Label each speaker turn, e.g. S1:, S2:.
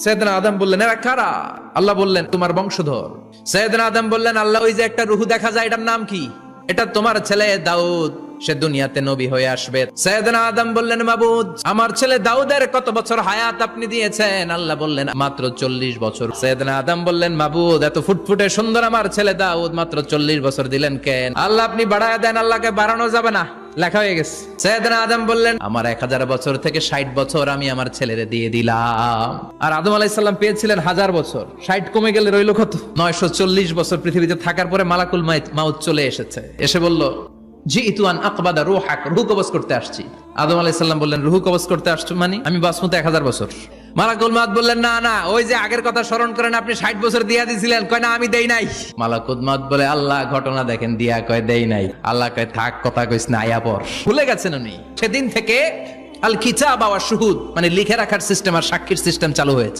S1: সৈয়দনা আদম বললেন, এরা কারা? আল্লাহ বললেন, তোমার বংশধর। সৈয়দনা আদম বললেন, আল্লাহ, ওই যে একটা রূহ দেখা যায়, এটার নাম কি? এটা তোমার ছেলে দাউদ, সে দুনিয়াতে নবী হয়ে আসবে। সৈয়দনা আদম বললেন, মাবুদ, আমার ছেলে দাউদের কত বছর হায়াত আপনি দিয়েছেন? আল্লাহ বললেন, মাত্র 40 বছর। সৈয়দনা আদম বললেন, মাবুদ, এত ফুটফুটে সুন্দর আমার ছেলে দাউদ, মাত্র 40 বছর দিলেন কেন? আল্লাহ, আপনি বাড়ায় দেন, আল্লাহকে বাড়ানো যাবে না, লেখা হয়ে গেছে। সৈয়দনা আদম বললেন, আমার 1000 বছর থেকে 60 বছর আমি আমার ছেলেরে দিয়ে দিলাম। আর আদম আলাইহিস সালাম পেয়েছিলেন 1000 বছর, 60 কমে গেলে রইল কত? 940 বছর পৃথিবীতে থাকার পরে মালাকুল মাউত চলে এসেছে, এসে বলল, জিইতু আন আকবাদা রূহাক, রূহ কবজ করতে আসছি। আদম আলাইহিস সালাম বললেন, রূহ কবজ করতে আসছো মানে? আমি বাঁচবো তো 1000 বছর। মালাকুল মাউত বললেন, না না, ওই যে আগের কথা স্মরণ করেন, আপনি 60 বছর দিয়া দিয়েছিলেন। কয়, না, আমি দেই নাই। মালাকুল মাউত বলে, আল্লাহ, ঘটনা দেখেন, দিয়া কয় দেই নাই। আল্লাহ কয়, থাক, কথা কইস না, আয়া পর। ভুলে গেছেন উনি। সেদিন থেকে আল কিতাব ওয়া শুহুদ, মানে লিখে রাখার সিস্টেম আর সাক্ষীর সিস্টেম চালু হয়েছে।